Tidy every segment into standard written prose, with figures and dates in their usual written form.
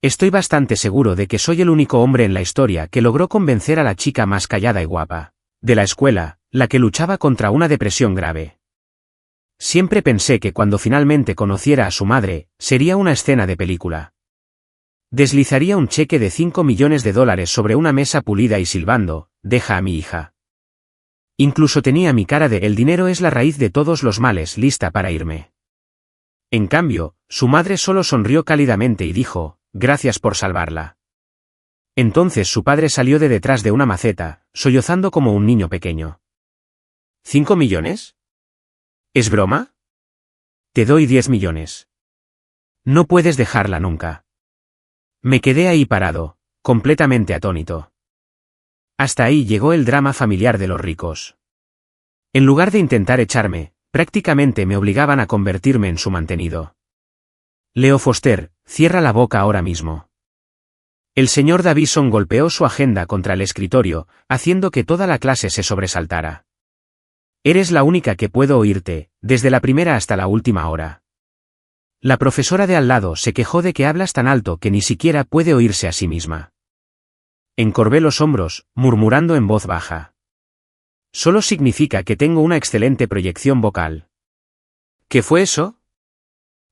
Estoy bastante seguro de que soy el único hombre en la historia que logró convencer a la chica más callada y guapa de la escuela, la que luchaba contra una depresión grave. Siempre pensé que cuando finalmente conociera a su madre, sería una escena de película. Deslizaría un cheque de $5 millones sobre una mesa pulida y silbando, «Deja a mi hija». Incluso tenía mi cara de «el dinero es la raíz de todos los males» lista para irme. En cambio, su madre solo sonrió cálidamente y dijo, «Gracias por salvarla». Entonces su padre salió de detrás de una maceta, sollozando como un niño pequeño. ¿5 millones? ¿Es broma? Te doy 10 millones. No puedes dejarla nunca. Me quedé ahí parado, completamente atónito. Hasta ahí llegó el drama familiar de los ricos. En lugar de intentar echarme, prácticamente me obligaban a convertirme en su mantenido. Leo Foster, cierra la boca ahora mismo. El señor Davison golpeó su agenda contra el escritorio, haciendo que toda la clase se sobresaltara. Eres la única que puedo oírte, desde la primera hasta la última hora. La profesora de al lado se quejó de que hablas tan alto que ni siquiera puede oírse a sí misma. Encorvé los hombros, murmurando en voz baja. Solo significa que tengo una excelente proyección vocal. ¿Qué fue eso?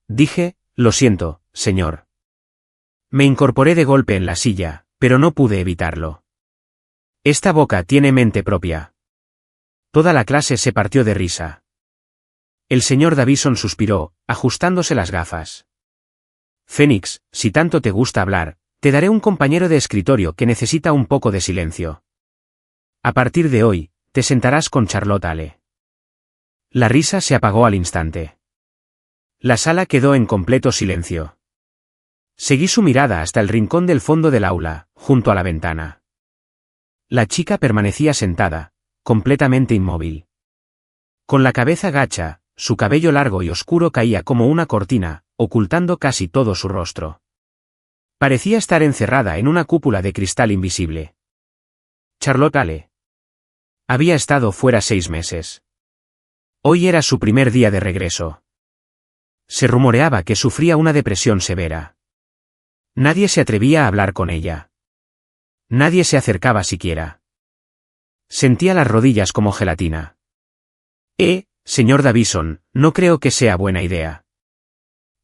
Dije, lo siento, señor. Me incorporé de golpe en la silla, pero no pude evitarlo. Esta boca tiene mente propia. Toda la clase se partió de risa. El señor Davison suspiró, ajustándose las gafas. Phoenix, si tanto te gusta hablar, te daré un compañero de escritorio que necesita un poco de silencio. A partir de hoy, te sentarás con Charlotte Ale. La risa se apagó al instante. La sala quedó en completo silencio. Seguí su mirada hasta el rincón del fondo del aula, junto a la ventana. La chica permanecía sentada, completamente inmóvil. Con la cabeza gacha, su cabello largo y oscuro caía como una cortina, ocultando casi todo su rostro. Parecía estar encerrada en una cúpula de cristal invisible. Charlotte Ale. Había estado fuera 6 meses. Hoy era su primer día de regreso. Se rumoreaba que sufría una depresión severa. Nadie se atrevía a hablar con ella. Nadie se acercaba siquiera. Sentía las rodillas como gelatina. Señor Davison, no creo que sea buena idea.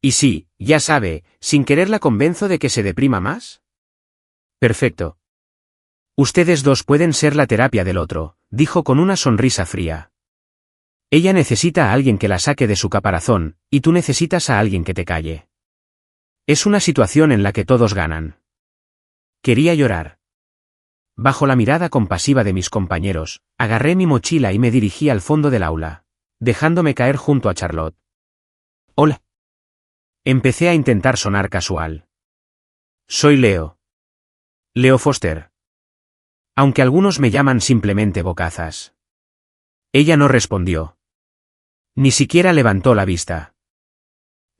Y sí, ya sabe, sin querer la convenzo de que se deprima más. Perfecto. Ustedes dos pueden ser la terapia del otro, dijo con una sonrisa fría. Ella necesita a alguien que la saque de su caparazón, y tú necesitas a alguien que te calle. Es una situación en la que todos ganan. Quería llorar. Bajo la mirada compasiva de mis compañeros, agarré mi mochila y me dirigí al fondo del aula, dejándome caer junto a Charlotte. Hola. Empecé a intentar sonar casual. Soy Leo. Leo Foster. Aunque algunos me llaman simplemente Bocazas. Ella no respondió. Ni siquiera levantó la vista.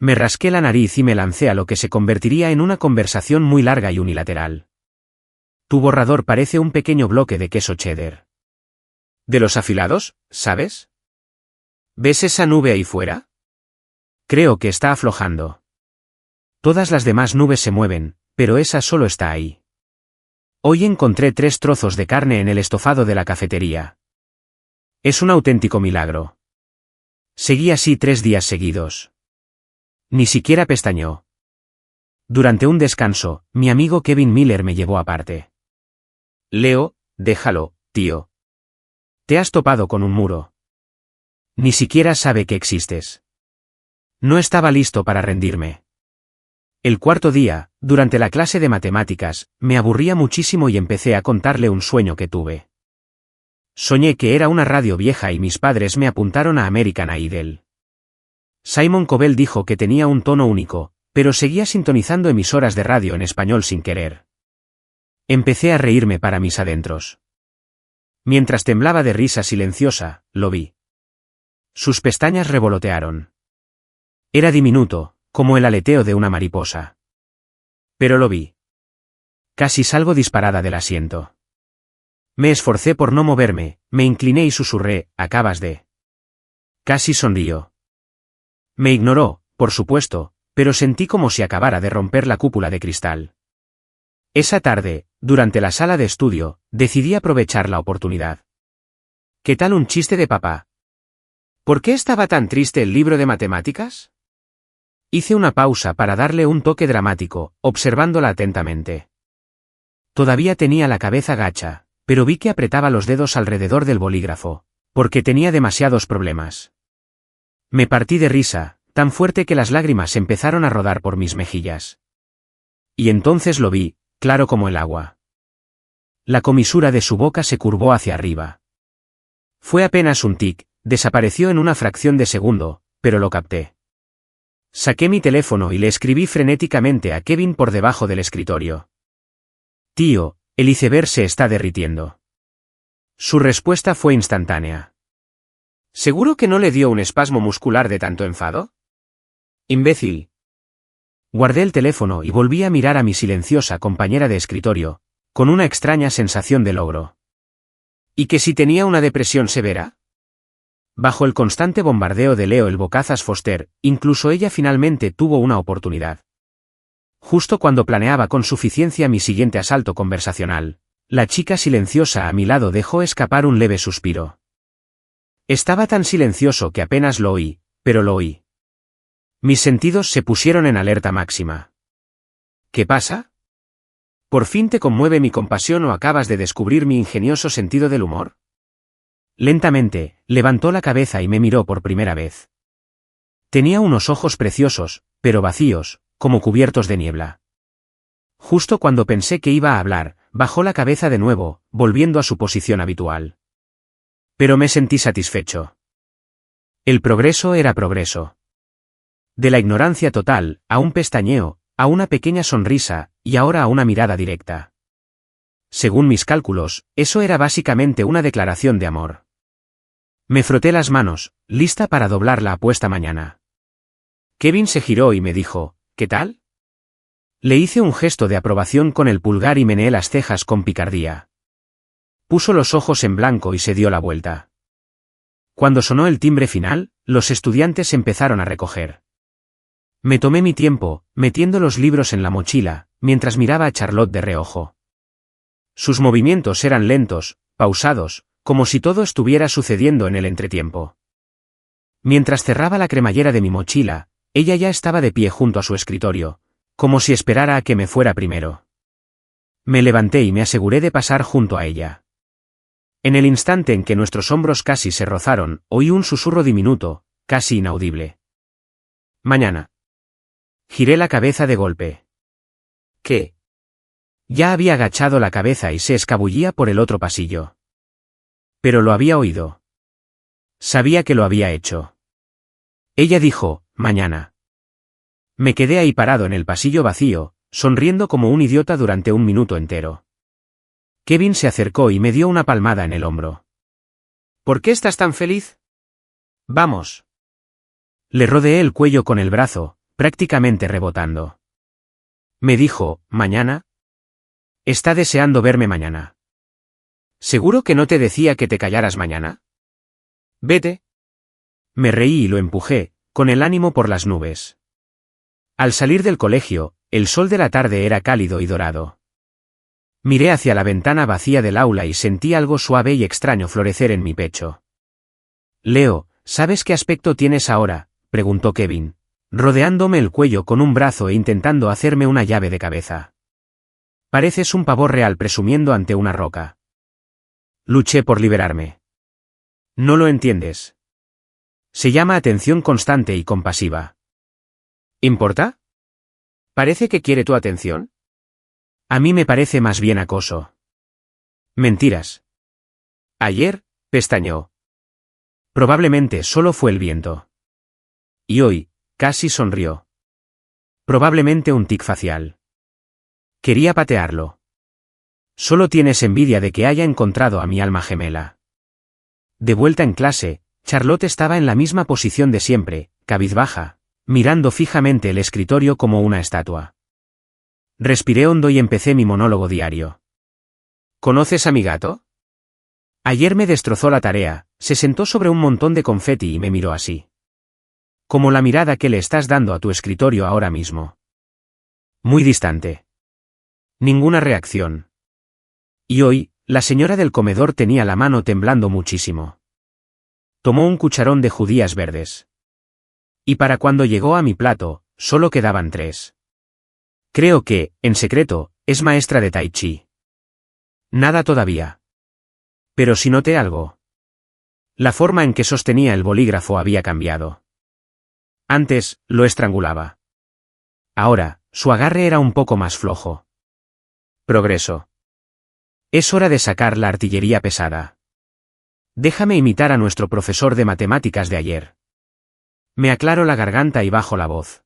Me rasqué la nariz y me lancé a lo que se convertiría en una conversación muy larga y unilateral. Tu borrador parece un pequeño bloque de queso cheddar. ¿De los afilados, sabes? ¿Ves esa nube ahí fuera? Creo que está aflojando. Todas las demás nubes se mueven, pero esa solo está ahí. Hoy encontré 3 trozos de carne en el estofado de la cafetería. Es un auténtico milagro. Seguí así 3 días seguidos. Ni siquiera pestañeó. Durante un descanso, mi amigo Kevin Miller me llevó aparte. Leo, déjalo, tío. Te has topado con un muro. Ni siquiera sabe que existes. No estaba listo para rendirme. El 4.º día, durante la clase de matemáticas, me aburría muchísimo y empecé a contarle un sueño que tuve. Soñé que era una radio vieja y mis padres me apuntaron a American Idol. Simon Cowell dijo que tenía un tono único, pero seguía sintonizando emisoras de radio en español sin querer. Empecé a reírme para mis adentros. Mientras temblaba de risa silenciosa, lo vi. Sus pestañas revolotearon. Era diminuto, como el aleteo de una mariposa. Pero lo vi. Casi salgo disparada del asiento. Me esforcé por no moverme, me incliné y susurré, acabas de... Casi sonrió. Me ignoró, por supuesto, pero sentí como si acabara de romper la cúpula de cristal. Esa tarde, durante la sala de estudio, decidí aprovechar la oportunidad. ¿Qué tal un chiste de papá? ¿Por qué estaba tan triste el libro de matemáticas? Hice una pausa para darle un toque dramático, observándola atentamente. Todavía tenía la cabeza gacha, pero vi que apretaba los dedos alrededor del bolígrafo, porque tenía demasiados problemas. Me partí de risa, tan fuerte que las lágrimas empezaron a rodar por mis mejillas. Y entonces lo vi, claro como el agua. La comisura de su boca se curvó hacia arriba. Fue apenas un tic, desapareció en una fracción de segundo, pero lo capté. Saqué mi teléfono y le escribí frenéticamente a Kevin por debajo del escritorio. Tío, el iceberg se está derritiendo. Su respuesta fue instantánea. ¿Seguro que no le dio un espasmo muscular de tanto enfado? Imbécil. Guardé el teléfono y volví a mirar a mi silenciosa compañera de escritorio, con una extraña sensación de logro. ¿Y que si tenía una depresión severa? Bajo el constante bombardeo de Leo el Bocazas Foster, incluso ella finalmente tuvo una oportunidad. Justo cuando planeaba con suficiencia mi siguiente asalto conversacional, la chica silenciosa a mi lado dejó escapar un leve suspiro. Estaba tan silencioso que apenas lo oí, pero lo oí. Mis sentidos se pusieron en alerta máxima. ¿Qué pasa? ¿Por fin te conmueve mi compasión o acabas de descubrir mi ingenioso sentido del humor? Lentamente, levantó la cabeza y me miró por primera vez. Tenía unos ojos preciosos, pero vacíos, como cubiertos de niebla. Justo cuando pensé que iba a hablar, bajó la cabeza de nuevo, volviendo a su posición habitual. Pero me sentí satisfecho. El progreso era progreso. De la ignorancia total, a un pestañeo, a una pequeña sonrisa, y ahora a una mirada directa. Según mis cálculos, eso era básicamente una declaración de amor. Me froté las manos, lista para doblar la apuesta mañana. Kevin se giró y me dijo, ¿qué tal? Le hice un gesto de aprobación con el pulgar y meneé las cejas con picardía. Puso los ojos en blanco y se dio la vuelta. Cuando sonó el timbre final, los estudiantes empezaron a recoger. Me tomé mi tiempo, metiendo los libros en la mochila, mientras miraba a Charlotte de reojo. Sus movimientos eran lentos, pausados, como si todo estuviera sucediendo en el entretiempo. Mientras cerraba la cremallera de mi mochila, ella ya estaba de pie junto a su escritorio, como si esperara a que me fuera primero. Me levanté y me aseguré de pasar junto a ella. En el instante en que nuestros hombros casi se rozaron, oí un susurro diminuto, casi inaudible. Mañana. Giré la cabeza de golpe. ¿Qué? Ya había agachado la cabeza y se escabullía por el otro pasillo. Pero lo había oído. Sabía que lo había hecho. Ella dijo, mañana. Me quedé ahí parado en el pasillo vacío, sonriendo como un idiota durante un minuto entero. Kevin se acercó y me dio una palmada en el hombro. ¿Por qué estás tan feliz? Vamos. Le rodeé el cuello con el brazo, prácticamente rebotando. Me dijo, ¿mañana? Está deseando verme mañana. ¿Seguro que no te decía que te callaras mañana? Vete. Me reí y lo empujé, con el ánimo por las nubes. Al salir del colegio, el sol de la tarde era cálido y dorado. Miré hacia la ventana vacía del aula y sentí algo suave y extraño florecer en mi pecho. Leo, ¿sabes qué aspecto tienes ahora?, preguntó Kevin, rodeándome el cuello con un brazo e intentando hacerme una llave de cabeza. Pareces un pavo real presumiendo ante una roca. Luché por liberarme. No lo entiendes. Se llama atención constante y compasiva. ¿Importa? ¿Parece que quiere tu atención? A mí me parece más bien acoso. Mentiras. Ayer, pestañeó. Probablemente solo fue el viento. Y hoy, casi sonrió. Probablemente un tic facial. Quería patearlo. Solo tienes envidia de que haya encontrado a mi alma gemela. De vuelta en clase, Charlotte estaba en la misma posición de siempre, cabizbaja, mirando fijamente el escritorio como una estatua. Respiré hondo y empecé mi monólogo diario. ¿Conoces a mi gato? Ayer me destrozó la tarea, se sentó sobre un montón de confeti y me miró así. Como la mirada que le estás dando a tu escritorio ahora mismo. Muy distante. Ninguna reacción. Y hoy, la señora del comedor tenía la mano temblando muchísimo. Tomó un cucharón de judías verdes. Y para cuando llegó a mi plato, solo quedaban 3. Creo que, en secreto, es maestra de tai chi. Nada todavía. Pero sí noté algo. La forma en que sostenía el bolígrafo había cambiado. Antes, lo estrangulaba. Ahora, su agarre era un poco más flojo. Progreso. Es hora de sacar la artillería pesada. Déjame imitar a nuestro profesor de matemáticas de ayer. Me aclaro la garganta y bajo la voz.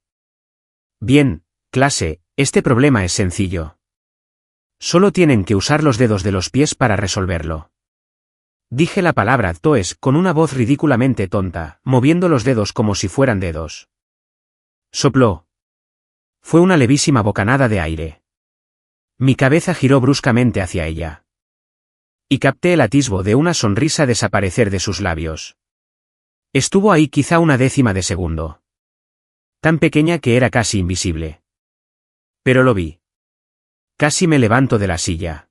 Bien, clase, este problema es sencillo. Solo tienen que usar los dedos de los pies para resolverlo. Dije la palabra toes con una voz ridículamente tonta, moviendo los dedos como si fueran dedos. Sopló. Fue una levísima bocanada de aire. Mi cabeza giró bruscamente hacia ella. Y capté el atisbo de una sonrisa desaparecer de sus labios. Estuvo ahí quizá una décima de segundo. Tan pequeña que era casi invisible. Pero lo vi. Casi me levanto de la silla.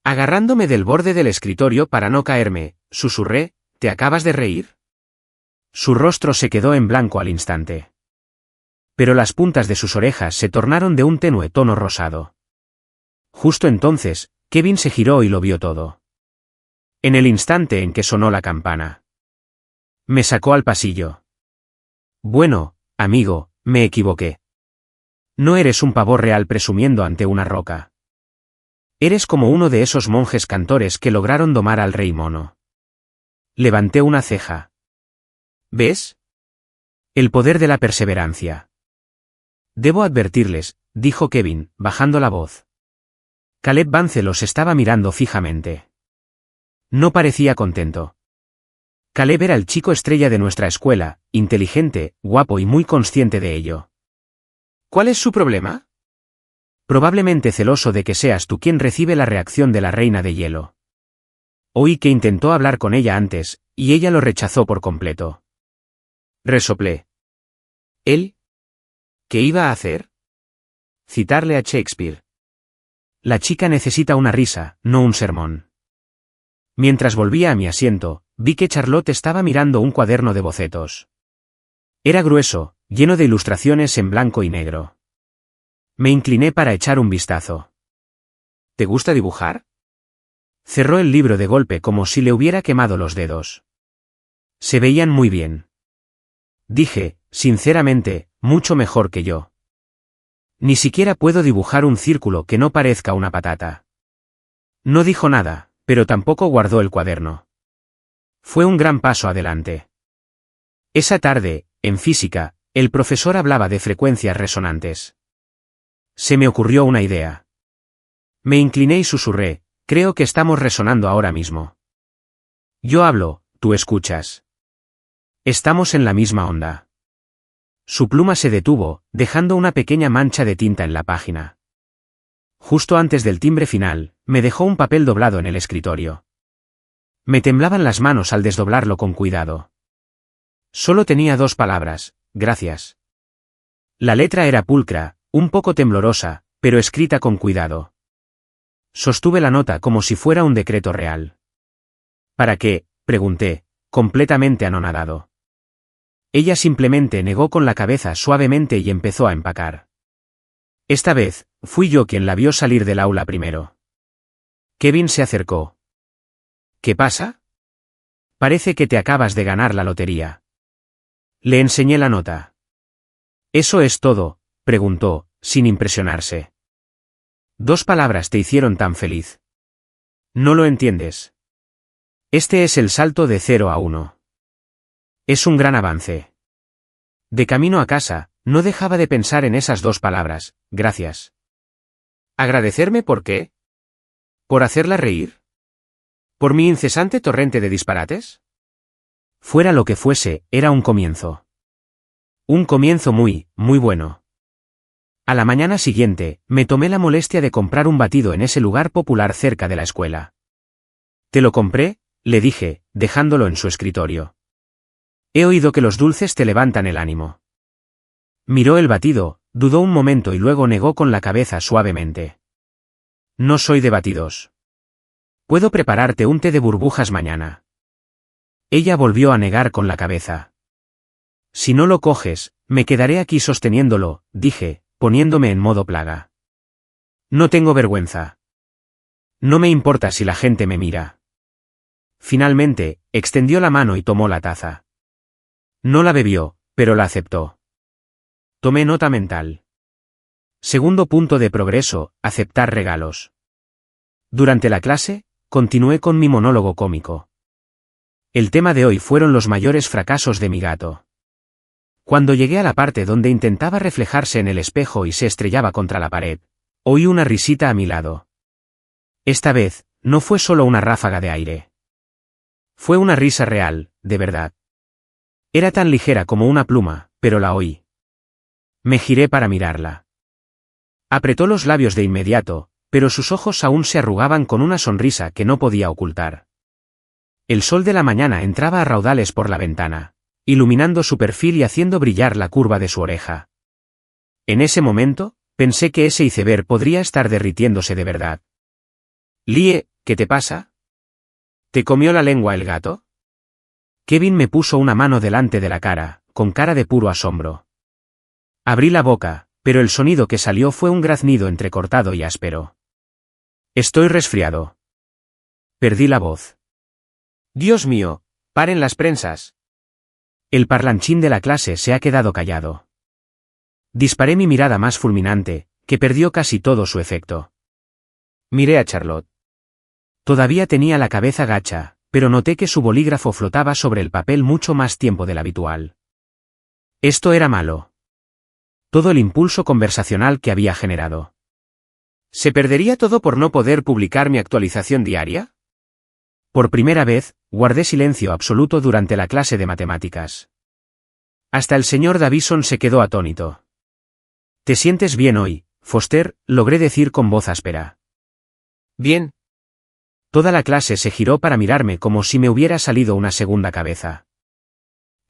Agarrándome del borde del escritorio para no caerme, susurré, ¿te acabas de reír? Su rostro se quedó en blanco al instante. Pero las puntas de sus orejas se tornaron de un tenue tono rosado. Justo entonces, Kevin se giró y lo vio todo. En el instante en que sonó la campana. Me sacó al pasillo. Bueno, amigo, me equivoqué. No eres un pavo real presumiendo ante una roca. Eres como uno de esos monjes cantores que lograron domar al rey mono. Levanté una ceja. ¿Ves? El poder de la perseverancia. Debo advertirles, dijo Kevin, bajando la voz. Caleb Vance los estaba mirando fijamente. No parecía contento. Caleb era el chico estrella de nuestra escuela, inteligente, guapo y muy consciente de ello. ¿Cuál es su problema? Probablemente celoso de que seas tú quien recibe la reacción de la reina de hielo. Oí que intentó hablar con ella antes, y ella lo rechazó por completo. Resoplé. ¿Él? ¿Qué iba a hacer? Citarle a Shakespeare. La chica necesita una risa, no un sermón. Mientras volvía a mi asiento, vi que Charlotte estaba mirando un cuaderno de bocetos. Era grueso, lleno de ilustraciones en blanco y negro. Me incliné para echar un vistazo. ¿Te gusta dibujar? Cerró el libro de golpe como si le hubiera quemado los dedos. Se veían muy bien. Dije, sinceramente, mucho mejor que yo. Ni siquiera puedo dibujar un círculo que no parezca una patata. No dijo nada, pero tampoco guardó el cuaderno. Fue un gran paso adelante. Esa tarde, en física, el profesor hablaba de frecuencias resonantes. Se me ocurrió una idea. Me incliné y susurré, creo que estamos resonando ahora mismo. Yo hablo, tú escuchas. Estamos en la misma onda. Su pluma se detuvo, dejando una pequeña mancha de tinta en la página. Justo antes del timbre final, me dejó un papel doblado en el escritorio. Me temblaban las manos al desdoblarlo con cuidado. Solo tenía 2 palabras, gracias. La letra era pulcra, un poco temblorosa, pero escrita con cuidado. Sostuve la nota como si fuera un decreto real. ¿Para qué?, pregunté, completamente anonadado. Ella simplemente negó con la cabeza suavemente y empezó a empacar. Esta vez, fui yo quien la vio salir del aula primero. Kevin se acercó. ¿Qué pasa? Parece que te acabas de ganar la lotería. Le enseñé la nota. ¿Eso es todo?, preguntó, sin impresionarse. 2 palabras te hicieron tan feliz. No lo entiendes. Este es el salto de 0 a 1. Es un gran avance. De camino a casa, no dejaba de pensar en esas 2 palabras, gracias. ¿Agradecerme por qué? ¿Por hacerla reír? ¿Por mi incesante torrente de disparates? Fuera lo que fuese, era un comienzo. Un comienzo muy, muy bueno. A la mañana siguiente, me tomé la molestia de comprar un batido en ese lugar popular cerca de la escuela. ¿Te lo compré?, le dije, dejándolo en su escritorio. He oído que los dulces te levantan el ánimo. Miró el batido, dudó un momento y luego negó con la cabeza suavemente. No soy de batidos. Puedo prepararte un té de burbujas mañana. Ella volvió a negar con la cabeza. Si no lo coges, me quedaré aquí sosteniéndolo, dije, poniéndome en modo plaga. No tengo vergüenza. No me importa si la gente me mira. Finalmente, extendió la mano y tomó la taza. No la bebió, pero la aceptó. Tomé nota mental. Segundo punto de progreso, aceptar regalos. Durante la clase, continué con mi monólogo cómico. El tema de hoy fueron los mayores fracasos de mi gato. Cuando llegué a la parte donde intentaba reflejarse en el espejo y se estrellaba contra la pared, oí una risita a mi lado. Esta vez, no fue solo una ráfaga de aire. Fue una risa real, de verdad. Era tan ligera como una pluma, pero la oí. Me giré para mirarla. Apretó los labios de inmediato, pero sus ojos aún se arrugaban con una sonrisa que no podía ocultar. El sol de la mañana entraba a raudales por la ventana, iluminando su perfil y haciendo brillar la curva de su oreja. En ese momento, pensé que ese iceberg podría estar derritiéndose de verdad. Lie, ¿qué te pasa? ¿Te comió la lengua el gato? Kevin me puso una mano delante de la cara, con cara de puro asombro. Abrí la boca, pero el sonido que salió fue un graznido entrecortado y áspero. Estoy resfriado. Perdí la voz. Dios mío, paren las prensas. El parlanchín de la clase se ha quedado callado. Disparé mi mirada más fulminante, que perdió casi todo su efecto. Miré a Charlotte. Todavía tenía la cabeza gacha, pero noté que su bolígrafo flotaba sobre el papel mucho más tiempo del habitual. Esto era malo. Todo el impulso conversacional que había generado. ¿Se perdería todo por no poder publicar mi actualización diaria? Por primera vez, guardé silencio absoluto durante la clase de matemáticas. Hasta el señor Davison se quedó atónito. ¿Te sientes bien hoy, Foster?, logré decir con voz áspera. Bien. Toda la clase se giró para mirarme como si me hubiera salido una segunda cabeza.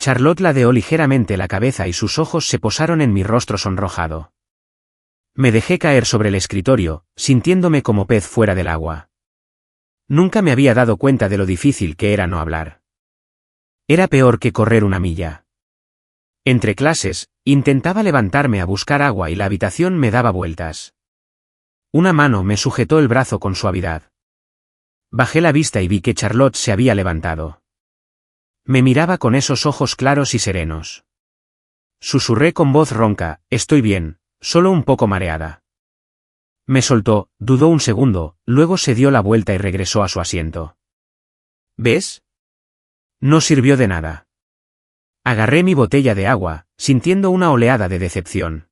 Charlotte ladeó ligeramente la cabeza y sus ojos se posaron en mi rostro sonrojado. Me dejé caer sobre el escritorio, sintiéndome como pez fuera del agua. Nunca me había dado cuenta de lo difícil que era no hablar. Era peor que correr una milla. Entre clases, intentaba levantarme a buscar agua y la habitación me daba vueltas. Una mano me sujetó el brazo con suavidad. Bajé la vista y vi que Charlotte se había levantado. Me miraba con esos ojos claros y serenos. Susurré con voz ronca, estoy bien, solo un poco mareada. Me soltó, dudó un segundo, luego se dio la vuelta y regresó a su asiento. ¿Ves? No sirvió de nada. Agarré mi botella de agua, sintiendo una oleada de decepción.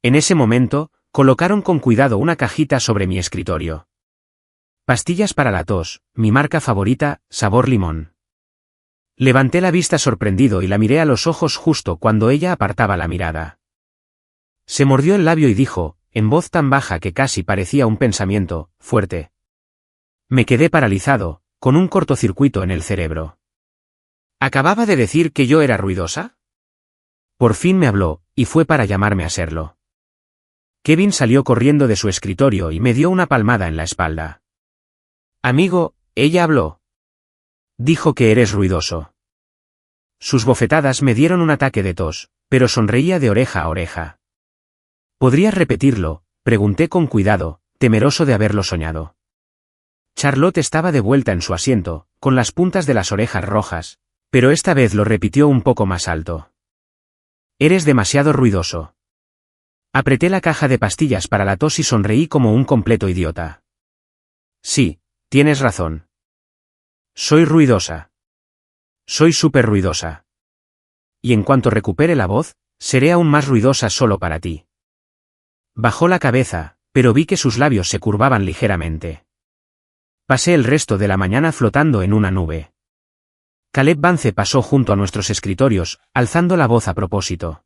En ese momento, colocaron con cuidado una cajita sobre mi escritorio. Pastillas para la tos, mi marca favorita, sabor limón. Levanté la vista sorprendido y la miré a los ojos justo cuando ella apartaba la mirada. Se mordió el labio y dijo, en voz tan baja que casi parecía un pensamiento, fuerte. Me quedé paralizado, con un cortocircuito en el cerebro. ¿Acababa de decir que yo era ruidosa? Por fin me habló, y fue para llamarme a serlo. Kevin salió corriendo de su escritorio y me dio una palmada en la espalda. Amigo, ella habló. Dijo que eres ruidoso. Sus bofetadas me dieron un ataque de tos, pero sonreía de oreja a oreja. ¿Podrías repetirlo?, pregunté con cuidado, temeroso de haberlo soñado. Charlotte estaba de vuelta en su asiento, con las puntas de las orejas rojas, pero esta vez lo repitió un poco más alto. Eres demasiado ruidoso. Apreté la caja de pastillas para la tos y sonreí como un completo idiota. Sí, tienes razón. Soy ruidosa. Soy súper ruidosa. Y en cuanto recupere la voz, seré aún más ruidosa solo para ti. Bajó la cabeza, pero vi que sus labios se curvaban ligeramente. Pasé el resto de la mañana flotando en una nube. Caleb Vance pasó junto a nuestros escritorios, alzando la voz a propósito.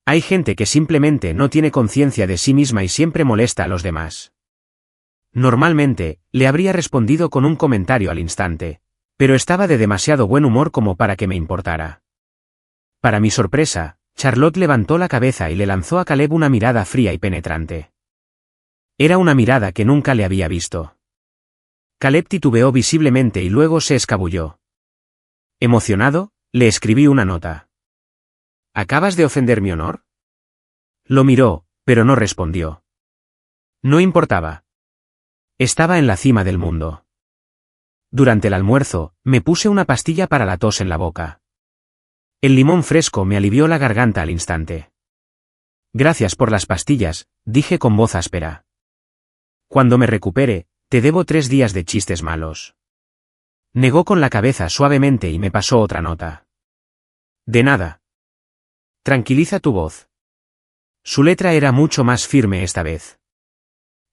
Hay gente que simplemente no tiene conciencia de sí misma y siempre molesta a los demás. Normalmente, le habría respondido con un comentario al instante, pero estaba de demasiado buen humor como para que me importara. Para mi sorpresa, Charlotte levantó la cabeza y le lanzó a Caleb una mirada fría y penetrante. Era una mirada que nunca le había visto. Caleb titubeó visiblemente y luego se escabulló. Emocionado, le escribí una nota. ¿Acabas de ofender mi honor? Lo miró, pero no respondió. No importaba. Estaba en la cima del mundo. Durante el almuerzo, me puse una pastilla para la tos en la boca. El limón fresco me alivió la garganta al instante. Gracias por las pastillas, dije con voz áspera. Cuando me recupere, te debo 3 días de chistes malos. Negó con la cabeza suavemente y me pasó otra nota. De nada. Tranquiliza tu voz. Su letra era mucho más firme esta vez.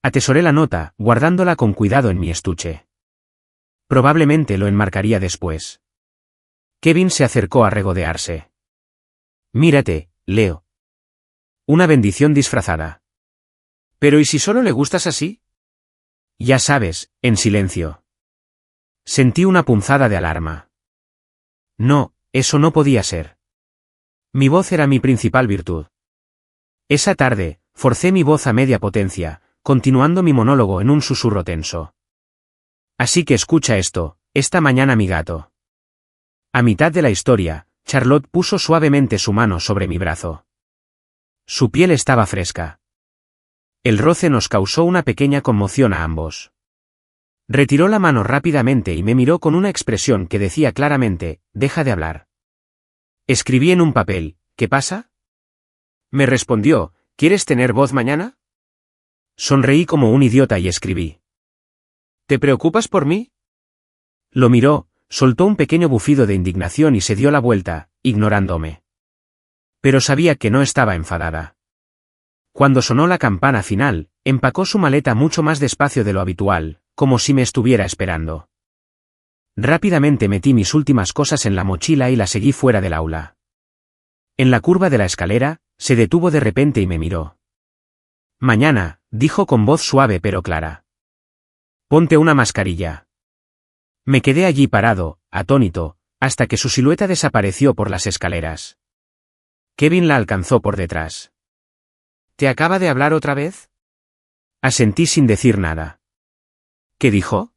Atesoré la nota, guardándola con cuidado en mi estuche. Probablemente lo enmarcaría después. Kevin se acercó a regodearse. Mírate, Leo. Una bendición disfrazada. ¿Pero y si solo le gustas así? Ya sabes, en silencio. Sentí una punzada de alarma. No, eso no podía ser. Mi voz era mi principal virtud. Esa tarde, forcé mi voz a media potencia, continuando mi monólogo en un susurro tenso. Así que escucha esto, esta mañana mi gato. A mitad de la historia, Charlotte puso suavemente su mano sobre mi brazo. Su piel estaba fresca. El roce nos causó una pequeña conmoción a ambos. Retiró la mano rápidamente y me miró con una expresión que decía claramente, deja de hablar. Escribí en un papel, ¿qué pasa? Me respondió, ¿quieres tener voz mañana? Sonreí como un idiota y escribí. ¿Te preocupas por mí? Lo miró, soltó un pequeño bufido de indignación y se dio la vuelta, ignorándome. Pero sabía que no estaba enfadada. Cuando sonó la campana final, empacó su maleta mucho más despacio de lo habitual, como si me estuviera esperando. Rápidamente metí mis últimas cosas en la mochila y la seguí fuera del aula. En la curva de la escalera, se detuvo de repente y me miró. Mañana, dijo con voz suave pero clara. Ponte una mascarilla. Me quedé allí parado, atónito, hasta que su silueta desapareció por las escaleras. Kevin la alcanzó por detrás. ¿Te acaba de hablar otra vez? Asentí sin decir nada. ¿Qué dijo?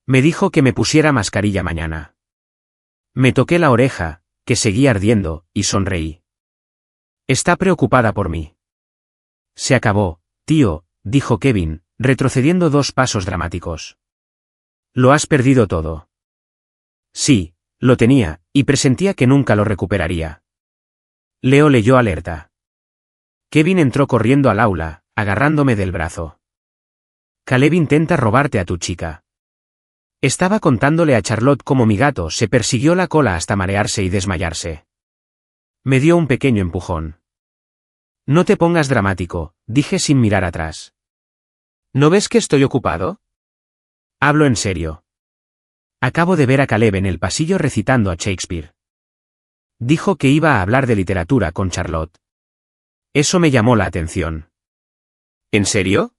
Me dijo que me pusiera mascarilla mañana. Me toqué la oreja, que seguía ardiendo, y sonreí. Está preocupada por mí. Se acabó, tío, dijo Kevin, retrocediendo 2 pasos dramáticos. Lo has perdido todo. Sí, lo tenía, y presentía que nunca lo recuperaría. Leo leyó alerta. Kevin entró corriendo al aula, agarrándome del brazo. Caleb intenta robarte a tu chica. Estaba contándole a Charlotte cómo mi gato se persiguió la cola hasta marearse y desmayarse. Me dio un pequeño empujón. No te pongas dramático, dije sin mirar atrás. ¿No ves que estoy ocupado? Hablo en serio. Acabo de ver a Caleb en el pasillo recitando a Shakespeare. Dijo que iba a hablar de literatura con Charlotte. Eso me llamó la atención. ¿En serio?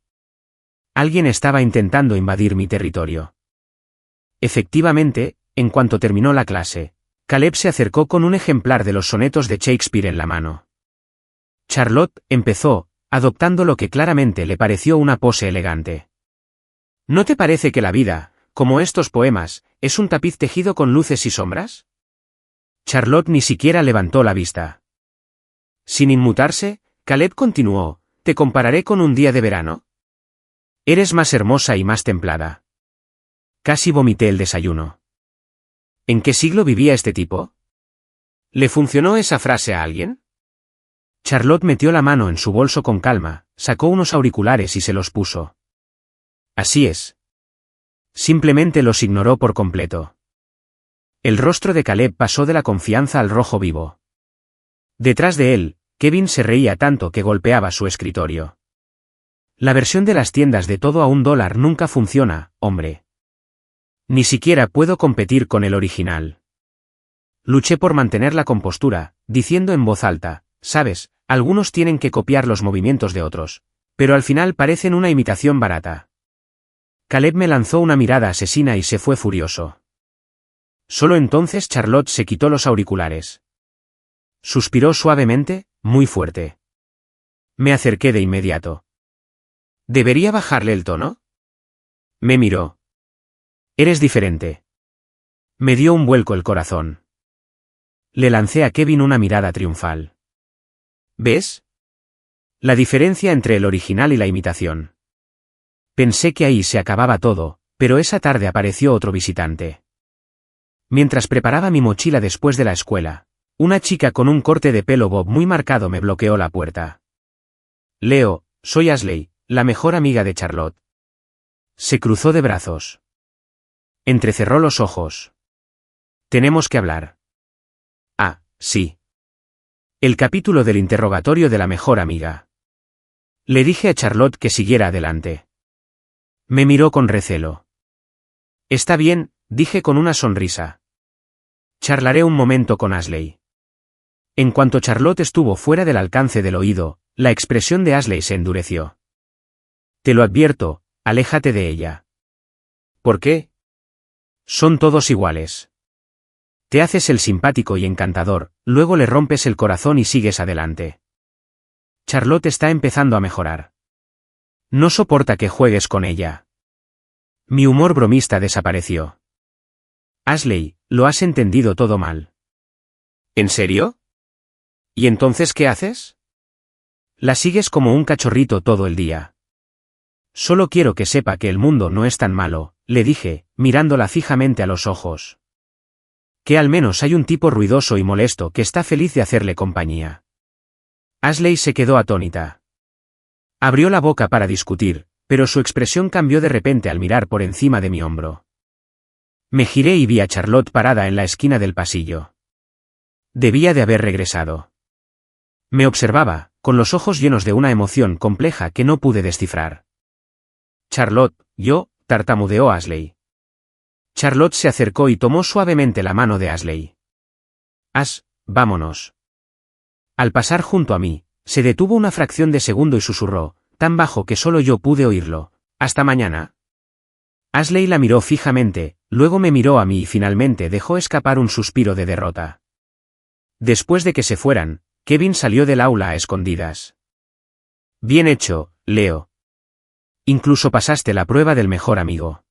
Alguien estaba intentando invadir mi territorio. Efectivamente, en cuanto terminó la clase, Caleb se acercó con un ejemplar de los sonetos de Shakespeare en la mano. Charlotte empezó, adoptando lo que claramente le pareció una pose elegante. ¿No te parece que la vida, como estos poemas, es un tapiz tejido con luces y sombras? Charlotte ni siquiera levantó la vista. Sin inmutarse, Caleb continuó, ¿te compararé con un día de verano? Eres más hermosa y más templada. Casi vomité el desayuno. ¿En qué siglo vivía este tipo? ¿Le funcionó esa frase a alguien? Charlotte metió la mano en su bolso con calma, sacó unos auriculares y se los puso. Así es. Simplemente los ignoró por completo. El rostro de Caleb pasó de la confianza al rojo vivo. Detrás de él, Kevin se reía tanto que golpeaba su escritorio. La versión de las tiendas de todo a $1 nunca funciona, hombre. Ni siquiera puedo competir con el original. Luché por mantener la compostura, diciendo en voz alta, sabes, algunos tienen que copiar los movimientos de otros, pero al final parecen una imitación barata. Caleb me lanzó una mirada asesina y se fue furioso. Solo entonces Charlotte se quitó los auriculares. Suspiró suavemente, muy fuerte. Me acerqué de inmediato. ¿Debería bajarle el tono? Me miró. Eres diferente. Me dio un vuelco el corazón. Le lancé a Kevin una mirada triunfal. ¿Ves? La diferencia entre el original y la imitación. Pensé que ahí se acababa todo, pero esa tarde apareció otro visitante. Mientras preparaba mi mochila después de la escuela, una chica con un corte de pelo bob muy marcado me bloqueó la puerta. Leo, soy Ashley, la mejor amiga de Charlotte. Se cruzó de brazos. Entrecerró los ojos. Tenemos que hablar. Ah, sí. El capítulo del interrogatorio de la mejor amiga. Le dije a Charlotte que siguiera adelante. Me miró con recelo. Está bien, dije con una sonrisa. Charlaré un momento con Ashley. En cuanto Charlotte estuvo fuera del alcance del oído, la expresión de Ashley se endureció. Te lo advierto, aléjate de ella. ¿Por qué? Son todos iguales. Te haces el simpático y encantador, luego le rompes el corazón y sigues adelante. Charlotte está empezando a mejorar. No soporta que juegues con ella. Mi humor bromista desapareció. Ashley, lo has entendido todo mal. ¿En serio? ¿Y entonces qué haces? La sigues como un cachorrito todo el día. Solo quiero que sepa que el mundo no es tan malo, le dije, mirándola fijamente a los ojos. Que al menos hay un tipo ruidoso y molesto que está feliz de hacerle compañía. Ashley se quedó atónita. Abrió la boca para discutir, pero su expresión cambió de repente al mirar por encima de mi hombro. Me giré y vi a Charlotte parada en la esquina del pasillo. Debía de haber regresado. Me observaba, con los ojos llenos de una emoción compleja que no pude descifrar. Charlotte, tartamudeó Ashley. Charlotte se acercó y tomó suavemente la mano de Ashley. Vámonos. Al pasar junto a mí, se detuvo una fracción de segundo y susurró, tan bajo que solo yo pude oírlo, «¿Hasta mañana?» Ashley la miró fijamente, luego me miró a mí y finalmente dejó escapar un suspiro de derrota. Después de que se fueran, Kevin salió del aula a escondidas. Bien hecho, Leo. Incluso pasaste la prueba del mejor amigo.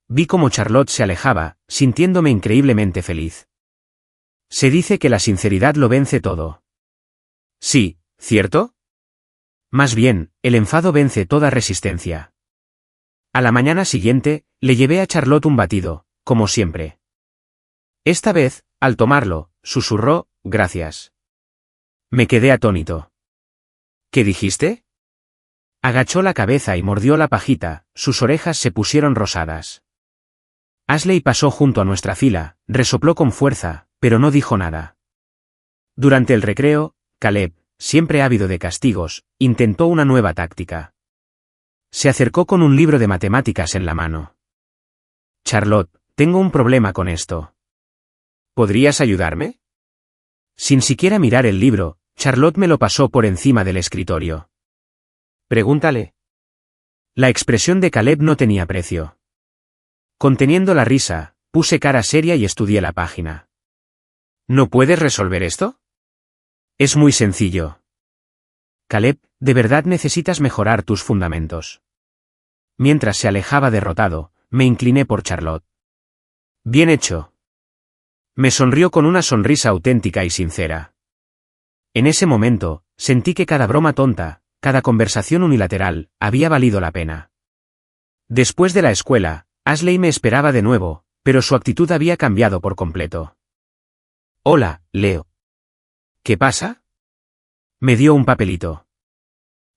Vi cómo Charlotte se alejaba, sintiéndome increíblemente feliz. Se dice que la sinceridad lo vence todo. Sí, ¿cierto? Más bien, el enfado vence toda resistencia. A la mañana siguiente, le llevé a Charlotte un batido, como siempre. Esta vez, al tomarlo, susurró, «Gracias». Me quedé atónito. ¿Qué dijiste? Agachó la cabeza y mordió la pajita, sus orejas se pusieron rosadas. Ashley pasó junto a nuestra fila, resopló con fuerza, pero no dijo nada. Durante el recreo, Caleb, siempre ávido de castigos, intentó una nueva táctica. Se acercó con un libro de matemáticas en la mano. Charlotte, tengo un problema con esto. ¿Podrías ayudarme? Sin siquiera mirar el libro, Charlotte me lo pasó por encima del escritorio. Pregúntale. La expresión de Caleb no tenía precio. Conteniendo la risa, puse cara seria y estudié la página. ¿No puedes resolver esto? Es muy sencillo. Caleb, de verdad necesitas mejorar tus fundamentos. Mientras se alejaba derrotado, me incliné por Charlotte. Bien hecho. Me sonrió con una sonrisa auténtica y sincera. En ese momento, sentí que cada broma tonta, cada conversación unilateral, había valido la pena. Después de la escuela, Ashley me esperaba de nuevo, pero su actitud había cambiado por completo. Hola, Leo. ¿Qué pasa? Me dio un papelito.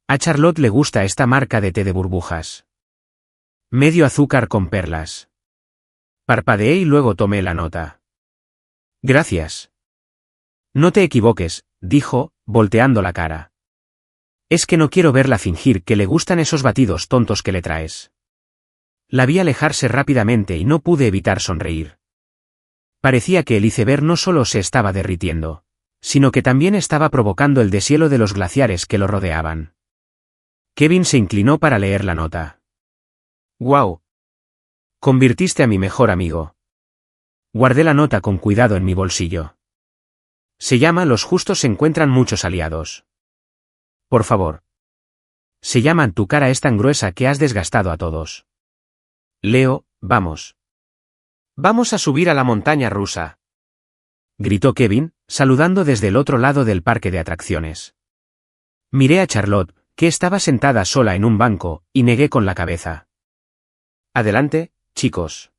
A Charlotte le gusta esta marca de té de burbujas. Medio azúcar con perlas. Parpadeé y luego tomé la nota. Gracias. No te equivoques, dijo, volteando la cara. Es que no quiero verla fingir que le gustan esos batidos tontos que le traes. La vi alejarse rápidamente y no pude evitar sonreír. Parecía que el iceberg no solo se estaba derritiendo, sino que también estaba provocando el deshielo de los glaciares que lo rodeaban. Kevin se inclinó para leer la nota. «¡Guau! Convirtiste a mi mejor amigo». Guardé la nota con cuidado en mi bolsillo. Se llama «Los justos encuentran muchos aliados». Por favor. Se llama tu cara es tan gruesa que has desgastado a todos. Leo, vamos. Vamos a subir a la montaña rusa. Gritó Kevin, saludando desde el otro lado del parque de atracciones. Miré a Charlotte, que estaba sentada sola en un banco, y negué con la cabeza. Adelante, chicos.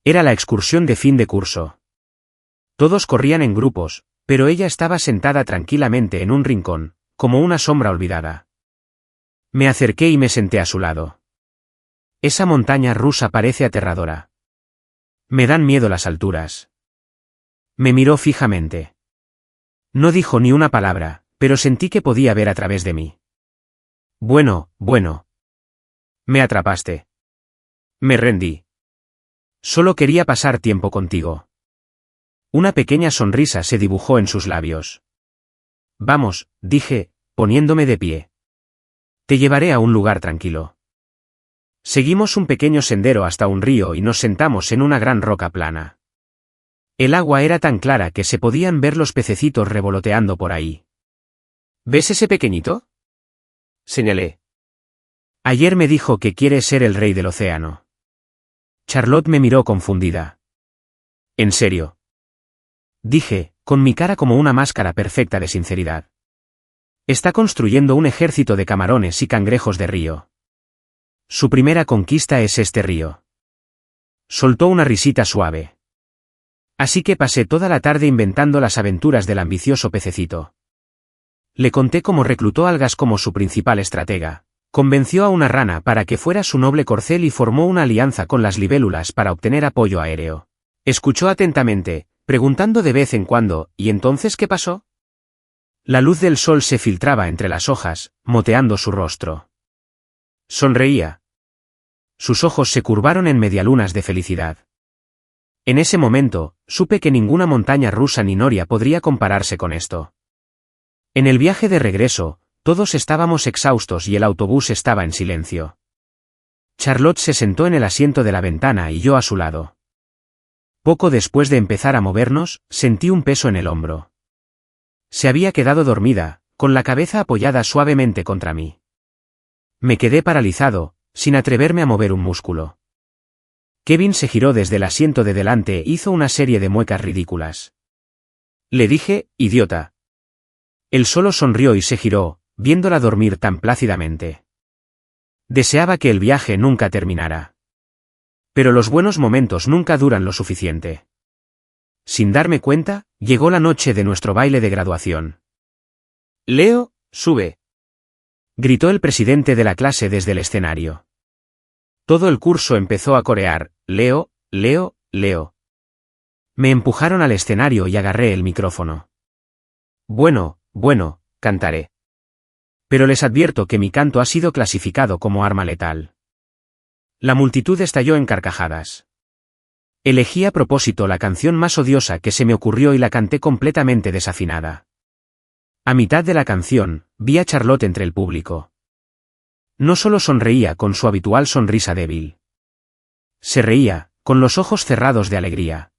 Era la excursión de fin de curso. Todos corrían en grupos, pero ella estaba sentada tranquilamente en un rincón, como una sombra olvidada. Me acerqué y me senté a su lado. Esa montaña rusa parece aterradora. Me dan miedo las alturas. Me miró fijamente. No dijo ni una palabra, pero sentí que podía ver a través de mí. Bueno. Me atrapaste. Me rendí. Solo quería pasar tiempo contigo. Una pequeña sonrisa se dibujó en sus labios. Vamos, dije, poniéndome de pie. Te llevaré a un lugar tranquilo. Seguimos un pequeño sendero hasta un río y nos sentamos en una gran roca plana. El agua era tan clara que se podían ver los pececitos revoloteando por ahí. ¿Ves ese pequeñito? Señalé. Ayer me dijo que quiere ser el rey del océano. Charlotte me miró confundida. ¿En serio? Dije, con mi cara como una máscara perfecta de sinceridad. Está construyendo un ejército de camarones y cangrejos de río. Su primera conquista es este río. Soltó una risita suave. Así que pasé toda la tarde inventando las aventuras del ambicioso pececito. Le conté cómo reclutó algas como su principal estratega, convenció a una rana para que fuera su noble corcel y formó una alianza con las libélulas para obtener apoyo aéreo. Escuchó atentamente, preguntando de vez en cuando, ¿y entonces qué pasó? La luz del sol se filtraba entre las hojas, moteando su rostro. Sonreía. Sus ojos se curvaron en medialunas de felicidad. En ese momento, supe que ninguna montaña rusa ni noria podría compararse con esto. En el viaje de regreso, todos estábamos exhaustos y el autobús estaba en silencio. Charlotte se sentó en el asiento de la ventana y yo a su lado. Poco después de empezar a movernos, sentí un peso en el hombro. Se había quedado dormida, con la cabeza apoyada suavemente contra mí. Me quedé paralizado, sin atreverme a mover un músculo. Kevin se giró desde el asiento de delante e hizo una serie de muecas ridículas. Le dije, idiota. Él solo sonrió y se giró, viéndola dormir tan plácidamente. Deseaba que el viaje nunca terminara. Pero los buenos momentos nunca duran lo suficiente. Sin darme cuenta, llegó la noche de nuestro baile de graduación. Leo, sube. Gritó el presidente de la clase desde el escenario. Todo el curso empezó a corear, Leo, Leo, Leo. Me empujaron al escenario y agarré el micrófono. Bueno, cantaré. Pero les advierto que mi canto ha sido clasificado como arma letal. La multitud estalló en carcajadas. Elegí a propósito la canción más odiosa que se me ocurrió y la canté completamente desafinada. A mitad de la canción, vi a Charlotte entre el público. No solo sonreía con su habitual sonrisa débil. Se reía, con los ojos cerrados de alegría.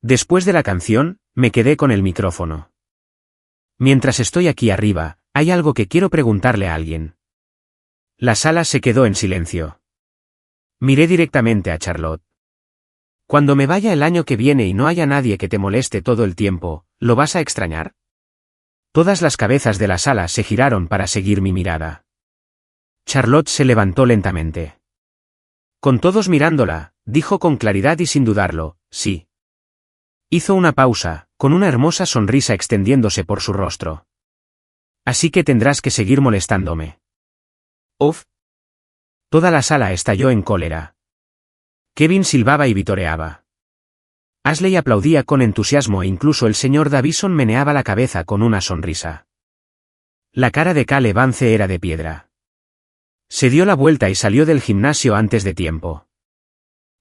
Después de la canción, me quedé con el micrófono. Mientras estoy aquí arriba, hay algo que quiero preguntarle a alguien. La sala se quedó en silencio. Miré directamente a Charlotte. Cuando me vaya el año que viene y no haya nadie que te moleste todo el tiempo, ¿lo vas a extrañar? Todas las cabezas de la sala se giraron para seguir mi mirada. Charlotte se levantó lentamente. Con todos mirándola, dijo con claridad y sin dudarlo, sí. Hizo una pausa, con una hermosa sonrisa extendiéndose por su rostro. Así que tendrás que seguir molestándome. Uf. Toda la sala estalló en cólera. Kevin silbaba y vitoreaba. Ashley aplaudía con entusiasmo e incluso el señor Davison meneaba la cabeza con una sonrisa. La cara de Caleb Vance era de piedra. Se dio la vuelta y salió del gimnasio antes de tiempo.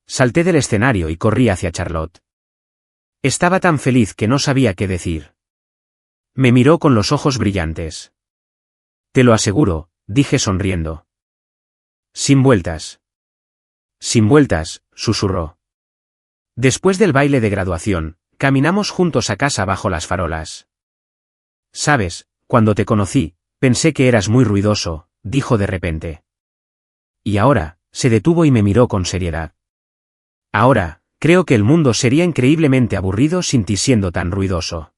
Salté del escenario y corrí hacia Charlotte. Estaba tan feliz que no sabía qué decir. Me miró con los ojos brillantes. Te lo aseguro, dije sonriendo. Sin vueltas. Sin vueltas, susurró. Después del baile de graduación, caminamos juntos a casa bajo las farolas. Sabes, cuando te conocí, pensé que eras muy ruidoso, dijo de repente. Y ahora, se detuvo y me miró con seriedad. Ahora, creo que el mundo sería increíblemente aburrido sin ti siendo tan ruidoso.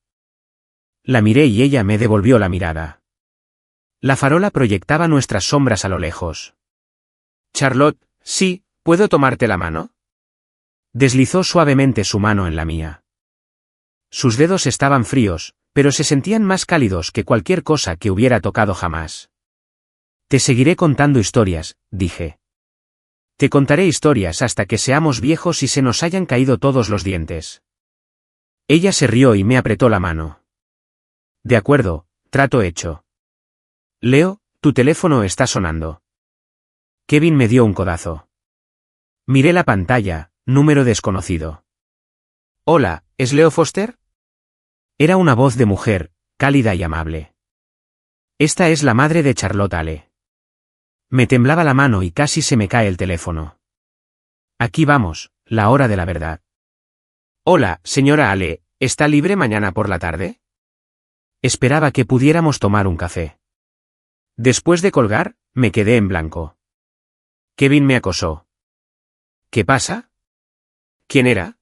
La miré y ella me devolvió la mirada. La farola proyectaba nuestras sombras a lo lejos. Charlotte, sí, ¿puedo tomarte la mano? Deslizó suavemente su mano en la mía. Sus dedos estaban fríos, pero se sentían más cálidos que cualquier cosa que hubiera tocado jamás. Te seguiré contando historias, dije. Te contaré historias hasta que seamos viejos y se nos hayan caído todos los dientes. Ella se rió y me apretó la mano. De acuerdo, trato hecho. Leo, tu teléfono está sonando. Kevin me dio un codazo. Miré la pantalla, número desconocido. Hola, ¿es Leo Foster? Era una voz de mujer, cálida y amable. Esta es la madre de Charlotte Ale. Me temblaba la mano y casi se me cae el teléfono. Aquí vamos, la hora de la verdad. Hola, señora Ale, ¿está libre mañana por la tarde? Esperaba que pudiéramos tomar un café. Después de colgar, me quedé en blanco. Kevin me acosó. ¿Qué pasa? ¿Quién era?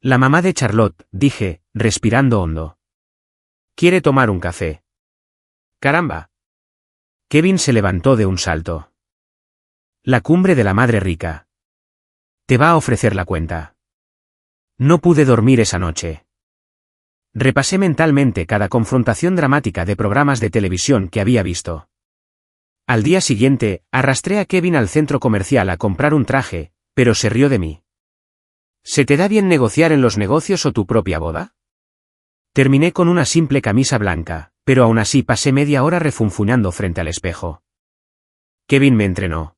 La mamá de Charlotte, dije, respirando hondo. Quiere tomar un café. Caramba. Kevin se levantó de un salto. La cumbre de la madre rica. Te va a ofrecer la cuenta. No pude dormir esa noche. Repasé mentalmente cada confrontación dramática de programas de televisión que había visto. Al día siguiente, arrastré a Kevin al centro comercial a comprar un traje, pero se rió de mí. ¿Se te da bien negociar en los negocios o tu propia boda? Terminé con una simple camisa blanca, pero aún así pasé media hora refunfuñando frente al espejo. Kevin me entrenó.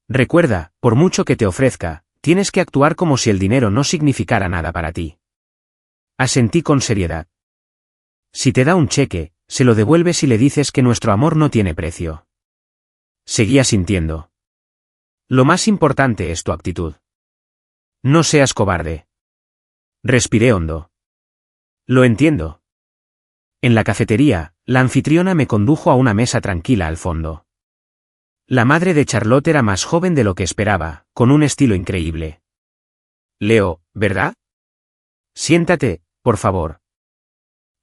Recuerda, por mucho que te ofrezca, tienes que actuar como si el dinero no significara nada para ti. Asentí con seriedad. Si te da un cheque, se lo devuelves y le dices que nuestro amor no tiene precio. Seguía sintiendo. Lo más importante es tu actitud. No seas cobarde. Respiré hondo. Lo entiendo. En la cafetería, la anfitriona me condujo a una mesa tranquila al fondo. La madre de Charlotte era más joven de lo que esperaba, con un estilo increíble. Leo, ¿verdad? Siéntate, por favor.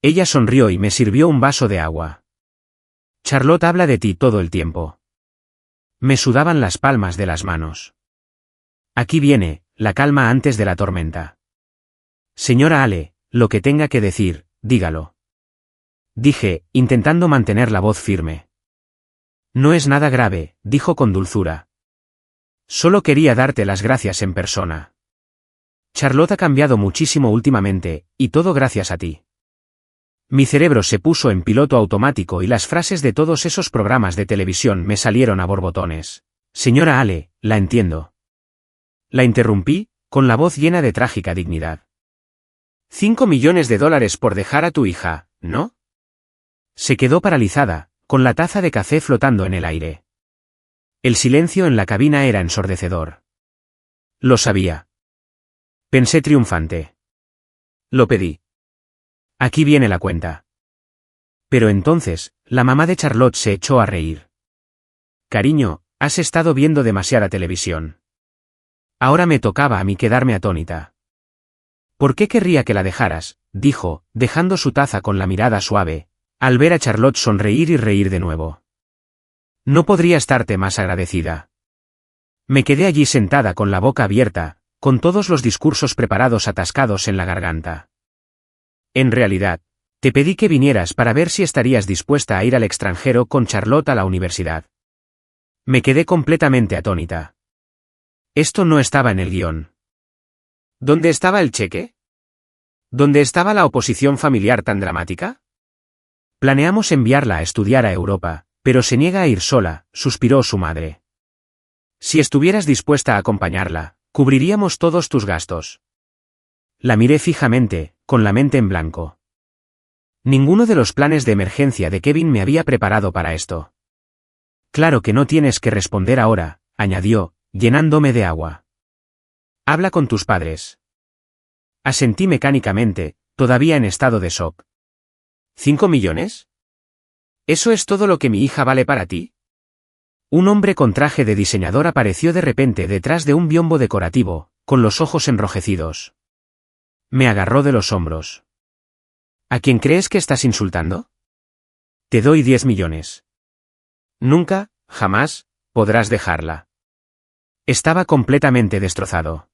Ella sonrió y me sirvió un vaso de agua. Charlotte habla de ti todo el tiempo. Me sudaban las palmas de las manos. Aquí viene, la calma antes de la tormenta. Señora Ale, lo que tenga que decir, dígalo. Dije, intentando mantener la voz firme. No es nada grave, dijo con dulzura. Solo quería darte las gracias en persona. Charlotte ha cambiado muchísimo últimamente, y todo gracias a ti. Mi cerebro se puso en piloto automático y las frases de todos esos programas de televisión me salieron a borbotones. Señora Ale, la entiendo. La interrumpí, con la voz llena de trágica dignidad. $5 millones por dejar a tu hija, ¿no? Se quedó paralizada, con la taza de café flotando en el aire. El silencio en la cabina era ensordecedor. Lo sabía. Pensé triunfante. Lo pedí. Aquí viene la cuenta. Pero entonces, la mamá de Charlotte se echó a reír. Cariño, has estado viendo demasiada televisión. Ahora me tocaba a mí quedarme atónita. ¿Por qué querría que la dejaras?, dijo, dejando su taza con la mirada suave, al ver a Charlotte sonreír y reír de nuevo. No podría estarte más agradecida. Me quedé allí sentada con la boca abierta, con todos los discursos preparados atascados en la garganta. En realidad, te pedí que vinieras para ver si estarías dispuesta a ir al extranjero con Charlotte a la universidad. Me quedé completamente atónita. Esto no estaba en el guión. ¿Dónde estaba el cheque? ¿Dónde estaba la oposición familiar tan dramática? Planeamos enviarla a estudiar a Europa, pero se niega a ir sola, suspiró su madre. Si estuvieras dispuesta a acompañarla, cubriríamos todos tus gastos. La miré fijamente, con la mente en blanco. Ninguno de los planes de emergencia de Kevin me había preparado para esto. Claro que no tienes que responder ahora, añadió, llenándome de agua. Habla con tus padres. Asentí mecánicamente, todavía en estado de shock. ¿5 millones? ¿Eso es todo lo que mi hija vale para ti? Un hombre con traje de diseñador apareció de repente detrás de un biombo decorativo, con los ojos enrojecidos. Me agarró de los hombros. ¿A quién crees que estás insultando? Te doy 10 millones. Nunca, jamás, podrás dejarla. Estaba completamente destrozado.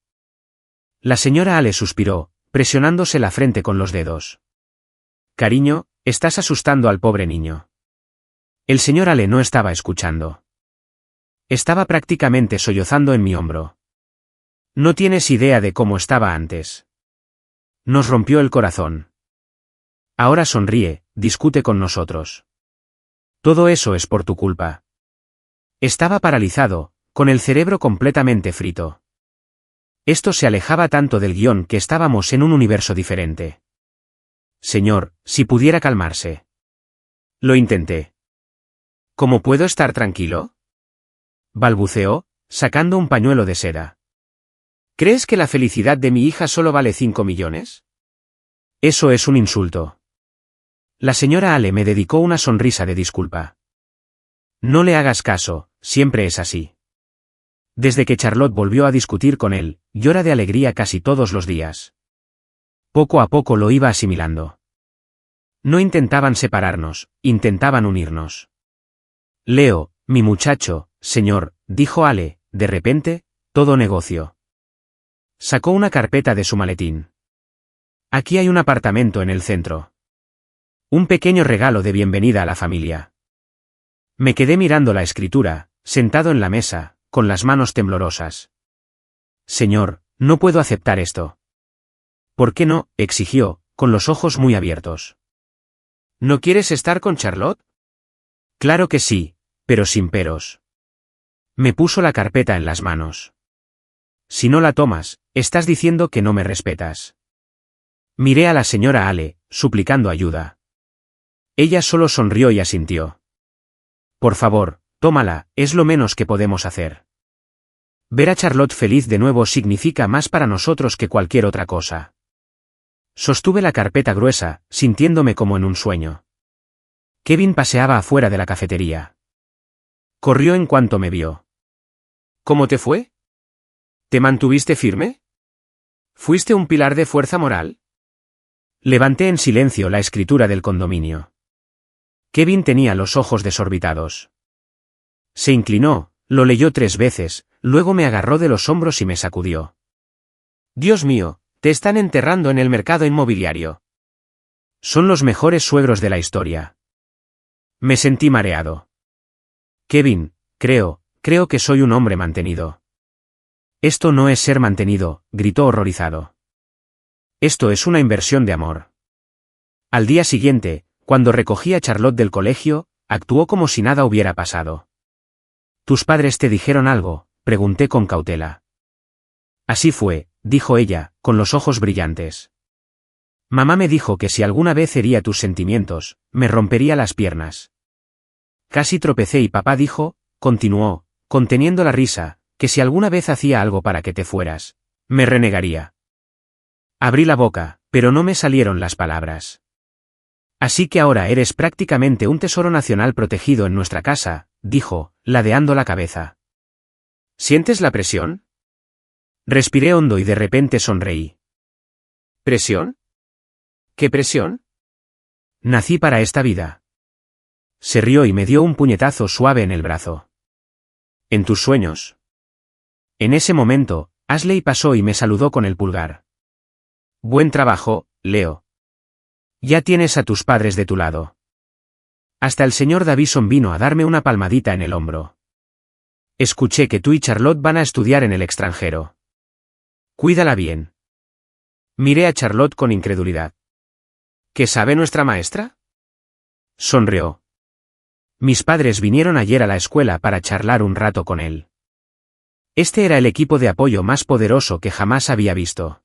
La señora Ale suspiró, presionándose la frente con los dedos. Cariño, estás asustando al pobre niño. El señor Ale no estaba escuchando. Estaba prácticamente sollozando en mi hombro. No tienes idea de cómo estaba antes. Nos rompió el corazón. Ahora sonríe, discute con nosotros. Todo eso es por tu culpa. Estaba paralizado, con el cerebro completamente frito. Esto se alejaba tanto del guión que estábamos en un universo diferente. Señor, si pudiera calmarse. Lo intenté. ¿Cómo puedo estar tranquilo? Balbuceó, sacando un pañuelo de seda. ¿Crees que la felicidad de mi hija solo vale 5 millones? Eso es un insulto. La señora Ale me dedicó una sonrisa de disculpa. No le hagas caso, siempre es así. Desde que Charlotte volvió a discutir con él, llora de alegría casi todos los días. Poco a poco lo iba asimilando. No intentaban separarnos, intentaban unirnos. Leo, mi muchacho, señor, dijo Ale, de repente, todo negocio. Sacó una carpeta de su maletín. Aquí hay un apartamento en el centro. Un pequeño regalo de bienvenida a la familia. Me quedé mirando la escritura, sentado en la mesa, con las manos temblorosas. Señor, no puedo aceptar esto. ¿Por qué no?, exigió, con los ojos muy abiertos. ¿No quieres estar con Charlotte? Claro que sí, pero sin peros. Me puso la carpeta en las manos. Si no la tomas, estás diciendo que no me respetas. Miré a la señora Ale, suplicando ayuda. Ella solo sonrió y asintió. Por favor, tómala, es lo menos que podemos hacer. Ver a Charlotte feliz de nuevo significa más para nosotros que cualquier otra cosa. Sostuve la carpeta gruesa, sintiéndome como en un sueño. Kevin paseaba afuera de la cafetería. Corrió en cuanto me vio. ¿Cómo te fue? ¿Te mantuviste firme? ¿Fuiste un pilar de fuerza moral? Levanté en silencio la escritura del condominio. Kevin tenía los ojos desorbitados. Se inclinó, lo leyó 3 veces, luego me agarró de los hombros y me sacudió. Dios mío, te están enterrando en el mercado inmobiliario. Son los mejores suegros de la historia. Me sentí mareado. Kevin, creo que soy un hombre mantenido. Esto no es ser mantenido, gritó horrorizado. Esto es una inversión de amor. Al día siguiente, cuando recogí a Charlotte del colegio, actuó como si nada hubiera pasado. ¿Tus padres te dijeron algo?, pregunté con cautela. Así fue, dijo ella, con los ojos brillantes. Mamá me dijo que si alguna vez hería tus sentimientos, me rompería las piernas. Casi tropecé y papá dijo, continuó, conteniendo la risa, que si alguna vez hacía algo para que te fueras, me renegaría. Abrí la boca, pero no me salieron las palabras. Así que ahora eres prácticamente un tesoro nacional protegido en nuestra casa, dijo, ladeando la cabeza. ¿Sientes la presión? Respiré hondo y de repente sonreí. ¿Presión? ¿Qué presión? Nací para esta vida. Se rió y me dio un puñetazo suave en el brazo. ¿En tus sueños? En ese momento, Ashley pasó y me saludó con el pulgar. Buen trabajo, Leo. Ya tienes a tus padres de tu lado. Hasta el señor Davison vino a darme una palmadita en el hombro. Escuché que tú y Charlotte van a estudiar en el extranjero. Cuídala bien. Miré a Charlotte con incredulidad. ¿Qué sabe nuestra maestra? Sonrió. Mis padres vinieron ayer a la escuela para charlar un rato con él. Este era el equipo de apoyo más poderoso que jamás había visto.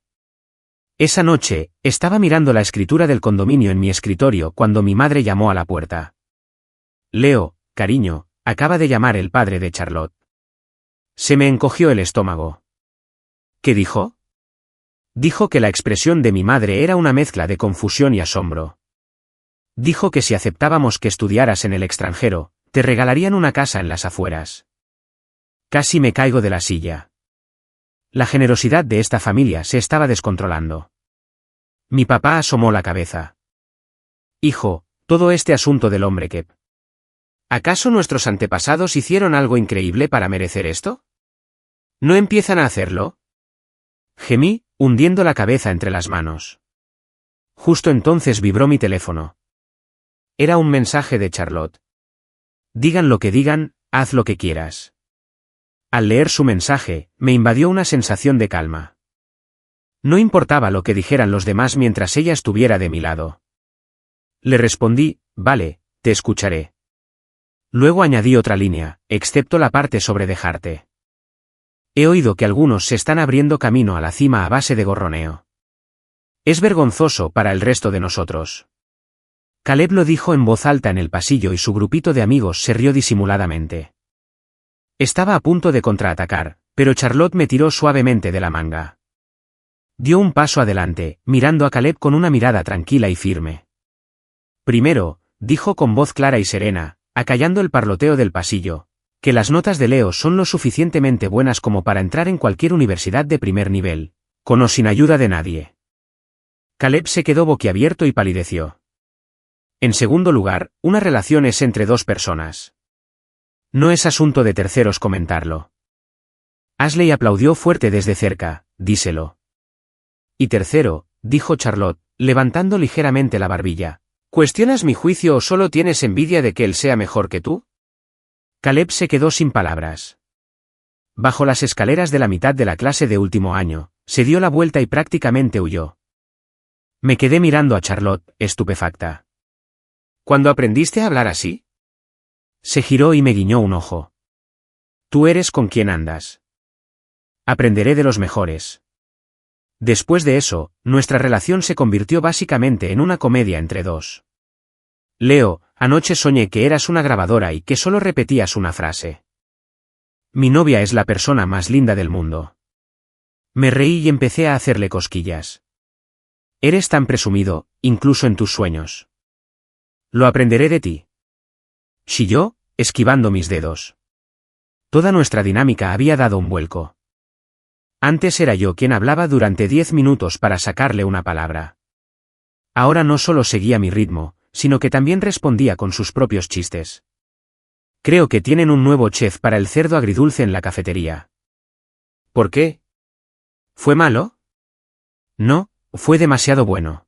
Esa noche, estaba mirando la escritura del condominio en mi escritorio cuando mi madre llamó a la puerta. Leo, cariño, acaba de llamar el padre de Charlotte. Se me encogió el estómago. ¿Qué dijo? Dijo que la expresión de mi madre era una mezcla de confusión y asombro. Dijo que si aceptábamos que estudiaras en el extranjero, te regalarían una casa en las afueras. Casi me caigo de la silla. La generosidad de esta familia se estaba descontrolando. Mi papá asomó la cabeza. Hijo, todo este asunto del hombre que... ¿Acaso nuestros antepasados hicieron algo increíble para merecer esto? ¿No empiezan a hacerlo? Gemí, hundiendo la cabeza entre las manos. Justo entonces vibró mi teléfono. Era un mensaje de Charlotte. Digan lo que digan, haz lo que quieras. Al leer su mensaje, me invadió una sensación de calma. No importaba lo que dijeran los demás mientras ella estuviera de mi lado. Le respondí, vale, te escucharé. Luego añadí otra línea, excepto la parte sobre dejarte. He oído que algunos se están abriendo camino a la cima a base de gorroneo. Es vergonzoso para el resto de nosotros. Caleb lo dijo en voz alta en el pasillo y su grupito de amigos se rió disimuladamente. Estaba a punto de contraatacar, pero Charlotte me tiró suavemente de la manga. Dio un paso adelante, mirando a Caleb con una mirada tranquila y firme. Primero, dijo con voz clara y serena, acallando el parloteo del pasillo, que las notas de Leo son lo suficientemente buenas como para entrar en cualquier universidad de primer nivel, con o sin ayuda de nadie. Caleb se quedó boquiabierto y palideció. En segundo lugar, una relación es entre dos personas. No es asunto de terceros comentarlo. Ashley aplaudió fuerte desde cerca, díselo. Y tercero, dijo Charlotte, levantando ligeramente la barbilla, ¿cuestionas mi juicio o solo tienes envidia de que él sea mejor que tú? Caleb se quedó sin palabras. Bajó las escaleras de la mitad de la clase de último año, se dio la vuelta y prácticamente huyó. Me quedé mirando a Charlotte, estupefacta. ¿Cuándo aprendiste a hablar así? Se giró y me guiñó un ojo. Tú eres con quien andas. Aprenderé de los mejores. Después de eso, nuestra relación se convirtió básicamente en una comedia entre dos. Leo, anoche soñé que eras una grabadora y que solo repetías una frase. Mi novia es la persona más linda del mundo. Me reí y empecé a hacerle cosquillas. Eres tan presumido, incluso en tus sueños. Lo aprenderé de ti. Chilló, esquivando mis dedos. Toda nuestra dinámica había dado un vuelco. Antes era yo quien hablaba durante 10 minutos para sacarle una palabra. Ahora no solo seguía mi ritmo, sino que también respondía con sus propios chistes. Creo que tienen un nuevo chef para el cerdo agridulce en la cafetería. ¿Por qué? ¿Fue malo? No, fue demasiado bueno.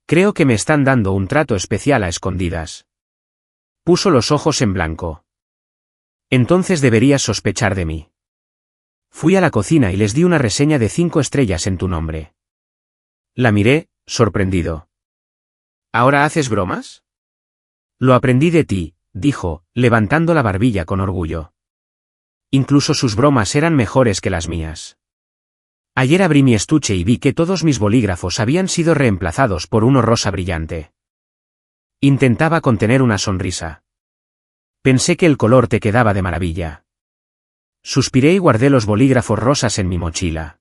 Creo que me están dando un trato especial a escondidas. Puso los ojos en blanco. Entonces deberías sospechar de mí. Fui a la cocina y les di una reseña de 5 estrellas en tu nombre. La miré, sorprendido. ¿Ahora haces bromas? Lo aprendí de ti, dijo, levantando la barbilla con orgullo. Incluso sus bromas eran mejores que las mías. Ayer abrí mi estuche y vi que todos mis bolígrafos habían sido reemplazados por uno rosa brillante. Intentaba contener una sonrisa. Pensé que el color te quedaba de maravilla. Suspiré y guardé los bolígrafos rosas en mi mochila.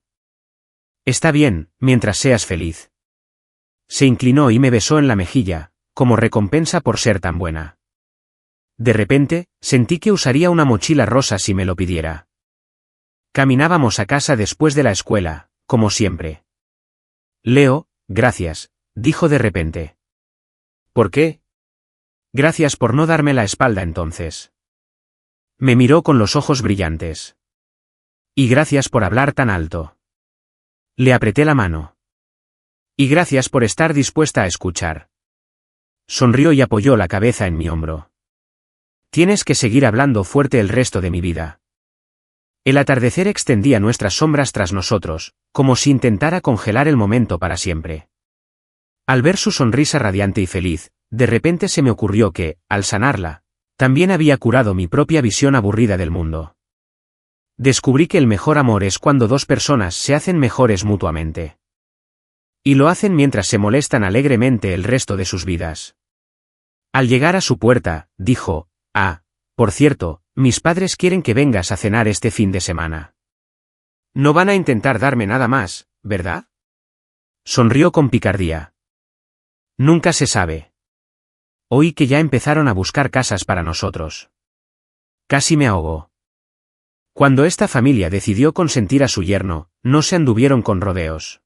Está bien, mientras seas feliz. Se inclinó y me besó en la mejilla, como recompensa por ser tan buena. De repente, sentí que usaría una mochila rosa si me lo pidiera. Caminábamos a casa después de la escuela, como siempre. Leo, gracias, dijo de repente. ¿Por qué? Gracias por no darme la espalda entonces. Me miró con los ojos brillantes. Y gracias por hablar tan alto. Le apreté la mano. Y gracias por estar dispuesta a escuchar. Sonrió y apoyó la cabeza en mi hombro. Tienes que seguir hablando fuerte el resto de mi vida. El atardecer extendía nuestras sombras tras nosotros, como si intentara congelar el momento para siempre. Al ver su sonrisa radiante y feliz, de repente se me ocurrió que, al sanarla, también había curado mi propia visión aburrida del mundo. Descubrí que el mejor amor es cuando dos personas se hacen mejores mutuamente. Y lo hacen mientras se molestan alegremente el resto de sus vidas. Al llegar a su puerta, dijo, por cierto, mis padres quieren que vengas a cenar este fin de semana. No van a intentar darme nada más, ¿verdad? Sonrió con picardía. Nunca se sabe. Oí que ya empezaron a buscar casas para nosotros. Casi me ahogo. Cuando esta familia decidió consentir a su yerno, no se anduvieron con rodeos.